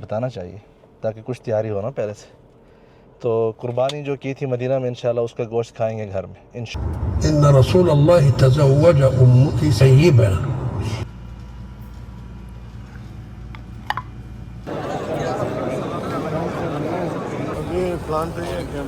بتانا چاہیے تاکہ کچھ تیاری ہو نا پہلے سے. تو قربانی جو کی تھی مدینہ میں انشاءاللہ اس کا گوشت کھائیں گے گھر میں انشاءاللہ. ان رسول اللہ تزوج امتی سیبا.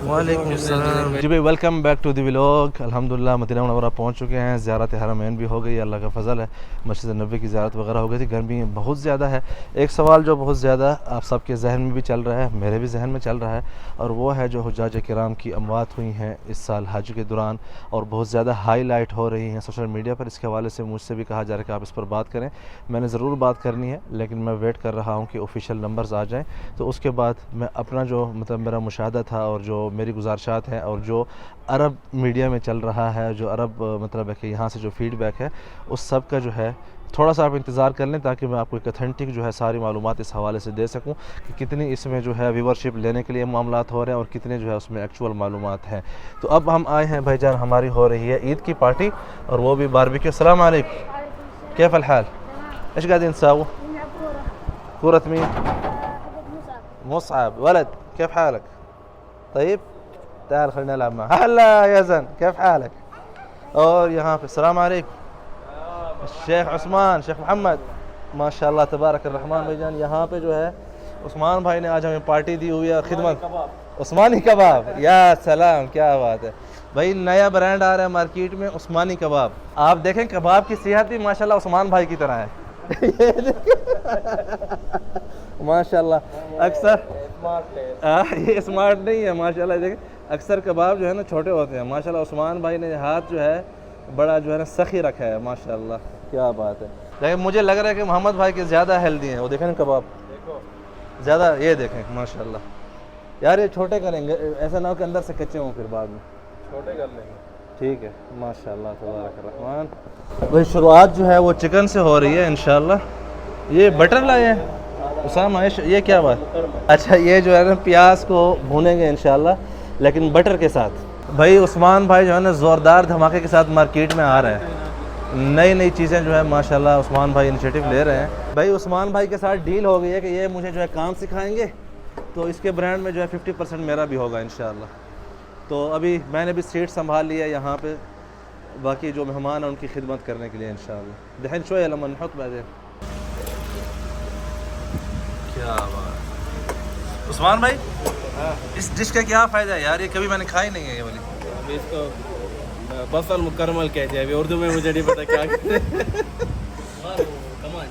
وعلیکم السلام جی بھائی, welcome back to the vlog. الحمدللہ مدینہ منورہ پہنچ چکے ہیں. زیارت حرمین بھی ہو گئی, اللہ کا فضل ہے. مسجد نبوی کی زیارت وغیرہ ہو گئی تھی. گرمی بہت زیادہ ہے. ایک سوال جو بہت زیادہ آپ سب کے ذہن میں بھی چل رہا ہے, میرے بھی ذہن میں چل رہا ہے, اور وہ ہے جو حجاج کرام کی اموات ہوئی ہیں اس سال حج کے دوران, اور بہت زیادہ ہائی لائٹ ہو رہی ہیں سوشل میڈیا پر. اس کے حوالے سے مجھ سے بھی کہا جا رہا ہے کہ آپ اس پر بات کریں. میں نے ضرور بات کرنی ہے, لیکن میں ویٹ کر رہا ہوں کہ آفیشیل نمبرز آ جائیں, تو اس کے بعد میں اپنا جو میرا مشاہدہ تھا اور جو میری گزارشات ہیں اور جو عرب میڈیا میں چل رہا ہے, جو عرب ہے کہ یہاں سے جو فیڈ بیک ہے, اس سب کا جو ہے تھوڑا سا آپ انتظار کر لیں, تاکہ میں آپ کو ایک اتھینٹک جو ہے ساری معلومات اس حوالے سے دے سکوں کہ کتنی اس میں جو ہے ویورشپ لینے کے لیے معاملات ہو رہے ہیں اور کتنے جو ہے اس میں ایکچول معلومات ہیں. تو اب ہم آئے ہیں بھائی جان, ہماری ہو رہی ہے عید کی پارٹی, اور وہ بھی باربیکیو. السلام علیکم, کیف الحال؟ ايش قاعدين تساووا؟ كورة مين؟ مصعب. ولد كيف حالك؟ طيب تعال خلينا نلعب معه. هلا يا زن كيف حالك؟ اور یہاں پہ السلام علیکم شیخ عثمان, شیخ محمد, ماشاء اللہ تبارک الرحمن. بھائی جان یہاں پہ جو ہے عثمان بھائی نے آج ہمیں پارٹی دی ہوئی ہے, خدمت عثمانی کباب. یا سلام, کیا بات ہے بھائی, نیا برانڈ آ رہا ہے مارکیٹ میں, عثمانی کباب. آپ دیکھیں کباب کی صحت بھی ماشاءاللہ عثمان بھائی کی طرح ہے. ماشاءاللہ اکثر یہ اسمارٹ نہیں ہے ماشاءاللہ. دیکھیں اکثر کباب جو ہے نا چھوٹے ہوتے ہیں, ماشاءاللہ عثمان بھائی نے ہاتھ جو ہے بڑا جو ہے نا سخی رکھا ہے ماشاءاللہ. کیا بات ہے. لیکن مجھے لگ رہا ہے کہ محمد بھائی کے زیادہ ہیلدی ہیں. وہ دیکھیں نا کباب زیادہ, یہ دیکھیں ماشاءاللہ. یار یہ چھوٹے کریں گے, ایسا نہ ہو کہ اندر سے کچے ہوں, پھر بعد میں چھوٹے کر لیں گے. ٹھیک ہے ماشاءاللہ تبارک الرحمن. بھائی شروعات جو ہے وہ چکن سے ہو رہی ہے انشاءاللہ. یہ بٹر لائے ہیں اسامہ, یہ کیا بات؟ اچھا یہ جو ہے نا پیاز کو بھونیں گے انشاءاللہ, لیکن بٹر کے ساتھ. بھائی عثمان بھائی جو ہے نا زوردار دھماکے کے ساتھ مارکیٹ میں آ رہے ہیں. نئی چیزیں جو ہے ماشاءاللہ عثمان بھائی انیشیٹو لے رہے ہیں. بھائی عثمان بھائی کے ساتھ ڈیل ہو گئی ہے کہ یہ مجھے جو ہے کام سکھائیں گے, تو اس کے برانڈ میں جو ہے 50% میرا بھی ہوگا انشاءاللہ. تو ابھی میں نے بھی سیٹ سنبھال لیا ہے یہاں پہ, باقی جو مہمان ہیں ان کی خدمت کرنے کے لیے انشاءاللہ. دحين شوية لما نحط بعدين. کیا بات عثمان بھائی, اس ڈش کا کیا فائدہ ہے یار؟ یہ کبھی میں نے کھائی نہیں ہے یہ والی. ابھی اس کو بصل مکرمل کہتے ہیں, ابھی اردو میں مجھے نہیں پتا کیا کہتے ہیں.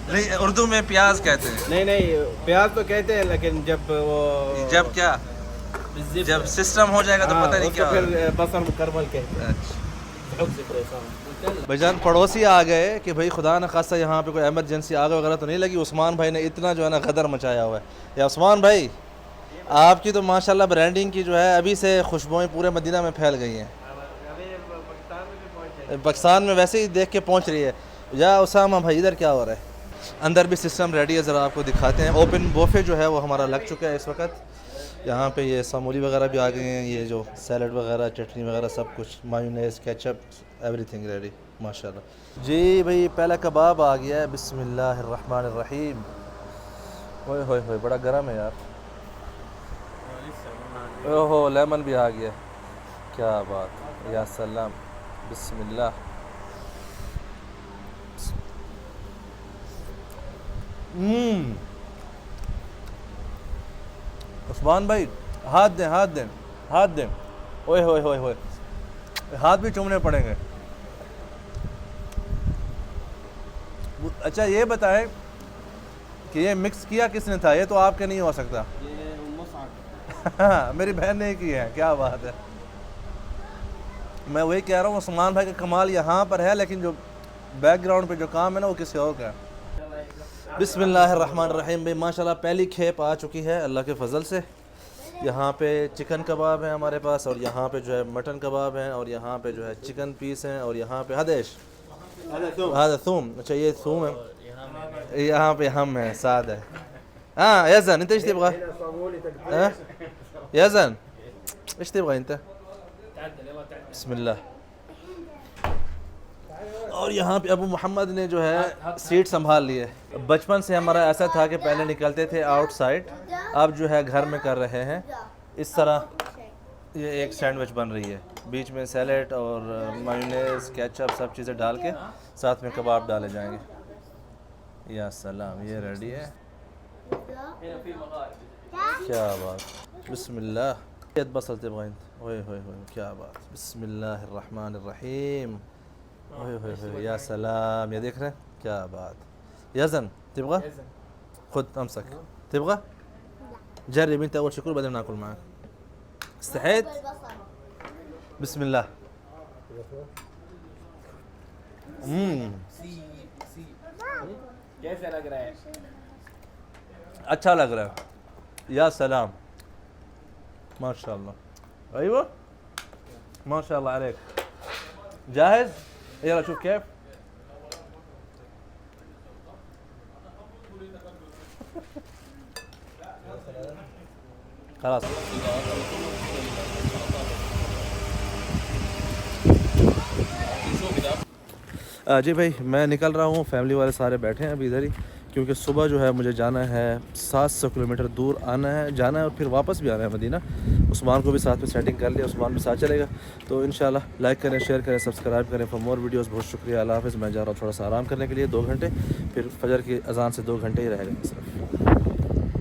نہیں اردو میں پیاز کہتے ہیں. نہیں پیاز تو کہتے ہیں, لیکن جب کیا جب سسٹم ہو جائے گا تو پتہ نہیں کیا, پھر بصل مکرمل کہتے ہیں. بھائی جان پڑوسی آ گئے کہ بھائی خدا نہ خاصہ یہاں پہ کوئی ایمرجنسی آگ وغیرہ تو نہیں لگی. عثمان بھائی نے اتنا جو ہے نا غدر مچایا ہوا ہے. یا عثمان بھائی آپ کی تو ماشاءاللہ برانڈنگ کی جو ہے ابھی سے خوشبوئیں پورے مدینہ میں پھیل گئی ہیں. پاکستان میں ویسے ہی دیکھ کے پہنچ رہی ہے. یا اسامہ بھائی ادھر کیا ہو رہا ہے؟ اندر بھی سسٹم ریڈی ہے, ذرا آپ کو دکھاتے ہیں. اوپن بوفے جو ہے وہ ہمارا لگ چکا ہے اس وقت. یہاں پہ یہ سامولی وغیرہ بھی آ گئے ہیں, یہ جو سیلڈ وغیرہ چٹنی وغیرہ سب کچھ, mayonnaise ketchup every thing ready ماشاءاللہ. جی بھئی پہلا کباب آ گیا ہے. بسم اللہ الرحمن الرحیم. ہوئے ہوئے ہوئے بڑا گرم ہے یار. اوہو لیمن بھی آ گیا, کیا بات. یا سلام, بسم اللہ. عثمان بھائی ہاتھ دیں ہاتھ دیں ہاتھ دیں. اوئے ہوئے ہوئے ہوئے, ہاتھ بھی چومنے پڑیں گے. اچھا یہ بتائیں کہ یہ مکس کیا کس نے تھا؟ یہ تو آپ کے نہیں ہو سکتا. میری بہن نے کی ہے. کیا بات ہے. میں وہی کہہ رہا ہوں عثمان بھائی کا کمال یہاں پر ہے, لیکن جو بیک گراؤنڈ پہ جو کام ہے نا وہ کسی اور کا ہے. بسم اللہ الرحمن الرحیم. بھائی ماشاءاللہ پہلی کھیپ آ چکی ہے اللہ کے فضل سے. یہاں پہ چکن کباب ہیں ہمارے پاس, اور یہاں پہ جو ہے مٹن کباب ہیں, اور یہاں پہ جو ہے چکن پیس ہیں, اور یہاں پہ حدیش هذا ثوم. اچھا یہ ثوم ہے. یہاں پہ ہم ہیں, سعد ہے. ہاں يزن انت ايش تبغى؟ يزن ايش تبغى انت؟ بسم الله. اور یہاں پہ ابو محمد نے جو ہے سیٹ سنبھال لی ہے. بچپن سے ہمارا ایسا تھا کہ پہلے نکلتے تھے آؤٹ سائڈ, اب جو ہے گھر میں کر رہے ہیں. اس طرح یہ ایک سینڈوچ بن رہی ہے, بیچ میں سیلڈ اور مایونیز کیچپ سب چیزیں ڈال کے, ساتھ میں کباب ڈالے جائیں گے. یا سلام, یہ ریڈی ہے. کیا بات, بسم اللہ. بصل تبغى انت, ہوئے ہوئے ہوئے, کیا بات, بسم اللہ الرحمن الرحیم. ہوئے ہوئے ہوئے, یا سلام. یہ دیکھ رہے ہیں, کیا بات. يزن تبغى خذ امسك, تبغى جرب انت اول شيء كل بعدين ناكل معك. استحيت. بسم الله. کیسا لگ رہا ہے؟ اچھا لگ رہا ہے. یا سلام, ما شاء الله. ايوه ما شاء الله عليك. جاهز؟ يلا شوف كيف. خلاص. جی بھائی, میں نکل رہا ہوں, فیملی والے سارے بیٹھے ہیں ابھی ادھر ہی, کیونکہ صبح جو ہے مجھے جانا ہے 700 کلومیٹر دور جانا ہے اور پھر واپس بھی آنا ہے مدینہ. عثمان کو بھی ساتھ میں سیٹنگ کر لیا, عثمان بھی ساتھ چلے گا. تو انشاءاللہ لائک کریں, شیئر کریں, سبسکرائب کریں فار مور ویڈیوز. بہت شکریہ, اللہ حافظ. میں جا رہا ہوں تھوڑا سا آرام کرنے کے لیے 2 گھنٹے, پھر فجر کی اذان سے 2 گھنٹے ہی رہ گئے صرف.